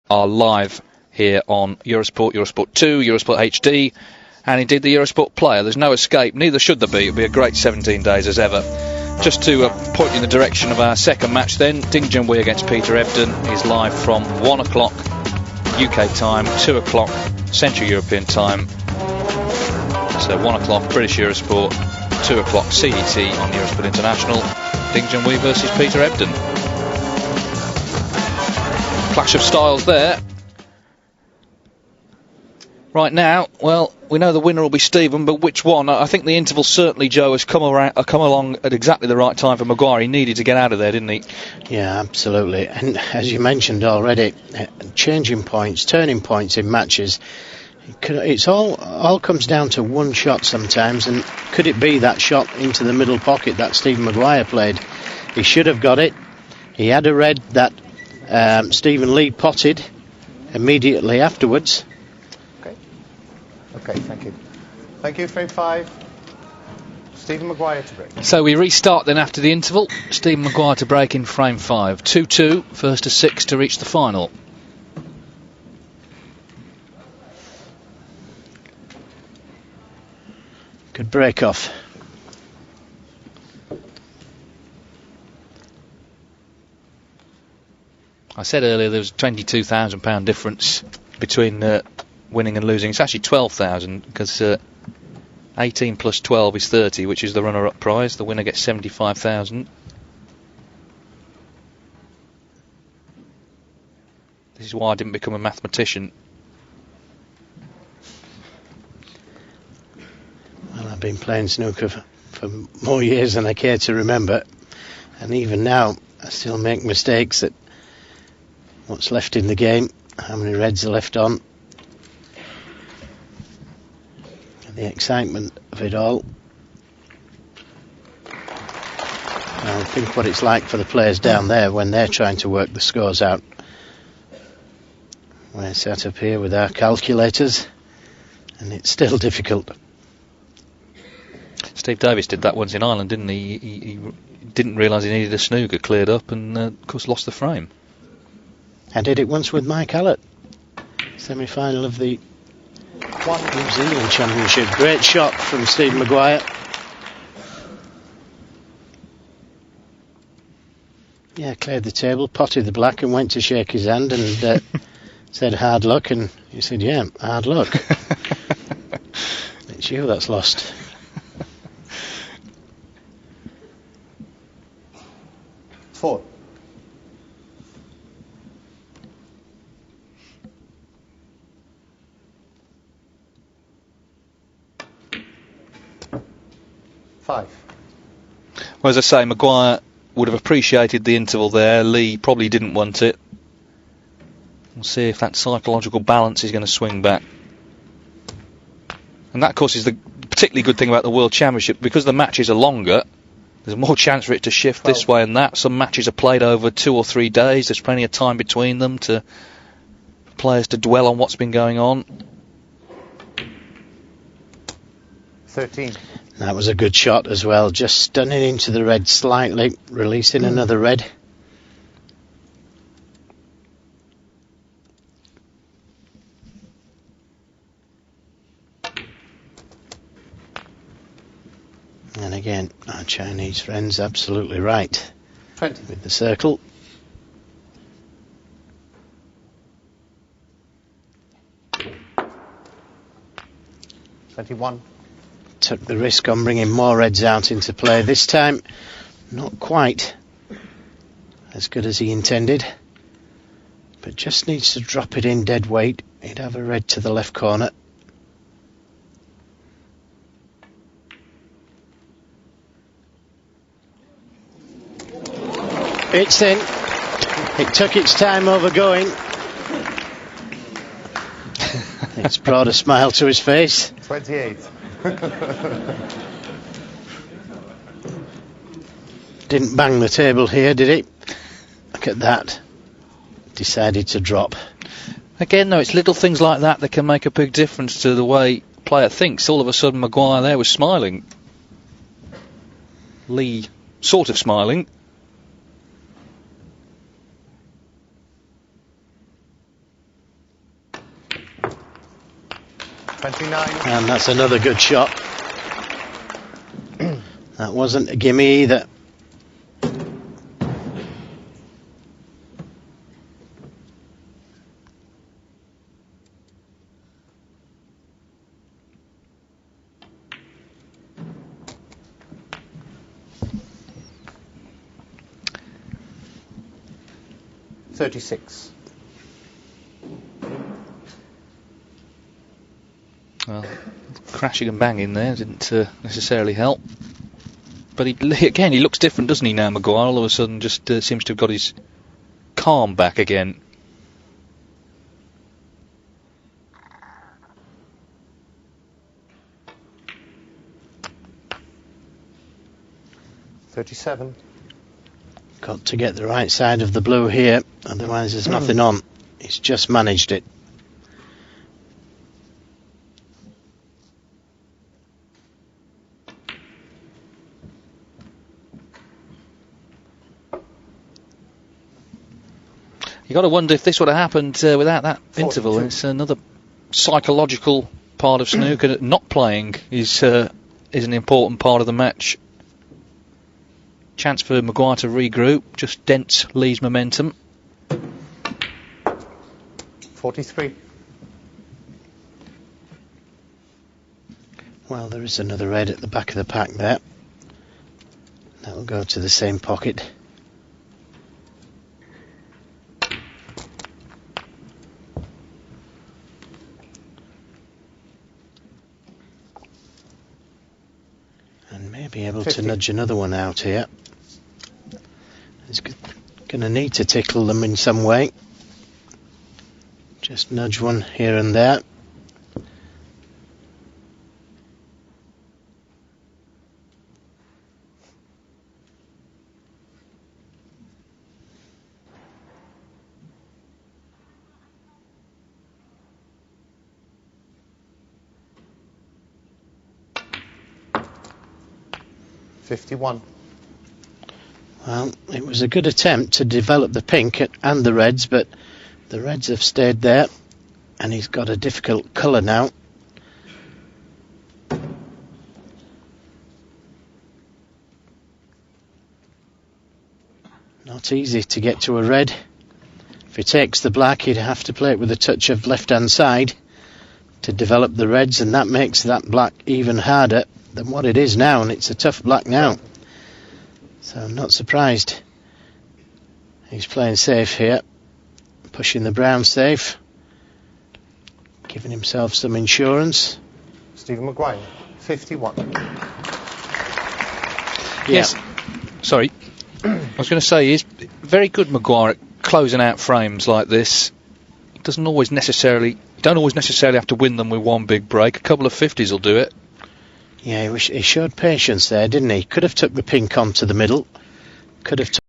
are live here on Eurosport, Eurosport 2, Eurosport HD, and indeed the Eurosport Player. There's no escape, neither should there be. It'll be a great 17 days as ever. Just to point in the direction of our second match then, Ding Junhui against Peter Ebdon is live from 1 o'clock UK time, 2 o'clock Central European time. So 1 o'clock British Eurosport, 2 o'clock CET on Eurosport International. Ding Junhui versus Peter Ebdon. Clash of styles there. Right now, well, we know the winner will be Stephen, but which one? I think the interval certainly, Joe, has come along at exactly the right time for Maguire. He needed to get out of there, didn't he? Yeah, absolutely. And as you mentioned already, changing points, turning points in matches, it's all comes down to one shot sometimes. And could it be that shot into the middle pocket that Stephen Maguire played? He should have got it. He had a red that Stephen Lee potted immediately afterwards. Okay, thank you. Thank you, frame 5. Stephen Maguire to break. So we restart then after the interval. Stephen Maguire to break in frame 5. 2-2, first to 6 to reach the final. Good break off. I said earlier there was a £22,000 difference between winning and losing. It's actually 12,000 because 18 plus 12 is 30, which is the runner-up prize. The winner gets 75,000. This is why I didn't become a mathematician. Well, I've been playing snooker for more years than I care to remember, and even now I still make mistakes at what's left in the game, how many reds are left on. The excitement of it all. I think what it's like for the players down there when they're trying to work the scores out. We're sat up here with our calculators and it's still difficult. Steve Davis did that once in Ireland, didn't he? He didn't realise he needed a snooker cleared up and of course lost the frame. I did it once with Mike Hallett, semi-final of the New Zealand Championship. Great shot from Steve Maguire. Yeah, cleared the table, potted the black and went to shake his hand and said hard luck, and he said, yeah, hard luck. It's you that's lost. Four. Five. Well, as I say, Maguire would have appreciated the interval there. Lee probably didn't want it. We'll see if that psychological balance is going to swing back. And that, of course, is the particularly good thing about the World Championship. Because the matches are longer, there's more chance for it to shift this way and that. Some matches are played over 2 or 3 days. There's plenty of time between them for players to dwell on what's been going on. 13. That was a good shot as well, just stunning into the red slightly, releasing another red. And again, our Chinese friends absolutely right 20. with the circle. $21. Took the risk on bringing more reds out into play. This time, not quite as good as he intended, but just needs to drop it in dead weight. He'd have a red to the left corner. It's in. It took its time over going. It's brought a smile to his face. 28. Didn't bang the table here, did he? Look at that. Decided to drop. Again, though, it's little things like that that can make a big difference to the way a player thinks. All of a sudden, Maguire there was smiling. Lee sort of smiling. 29. And that's another good shot. That wasn't a gimme either. $36. Well, crashing and banging there didn't necessarily help. But again, he looks different, doesn't he, now, Maguire? All of a sudden just seems to have got his calm back again. $37. Got to get the right side of the blue here, otherwise there's nothing on. He's just managed it. You got to wonder if this would have happened without that 42. interval. It's another psychological part of snooker that not playing is an important part of the match. Chance for Maguire to regroup, just dents Lee's momentum. 43. Well, there is another red at the back of the pack there. That will go to the same pocket. And may be able 50. to nudge another one out here. He's going to need to tickle them in some way. Just nudge one here and there. $51. Well, it was a good attempt to develop the pink and the reds, but the reds have stayed there, and he's got a difficult colour now. Not easy to get to a red. If he takes the black, he'd have to play it with a touch of left-hand side to develop the reds, and that makes that black even harder than what it is now, and it's a tough black now. So I'm not surprised. He's playing safe here, pushing the brown safe, giving himself some insurance. Stephen Maguire, 51. Yes. Sorry. I was going to say, he's very good, Maguire, at closing out frames like this. He don't always necessarily have to win them with one big break. A couple of 50s will do it. Yeah, he showed patience there, didn't he? Could have took the pink onto the middle. Could have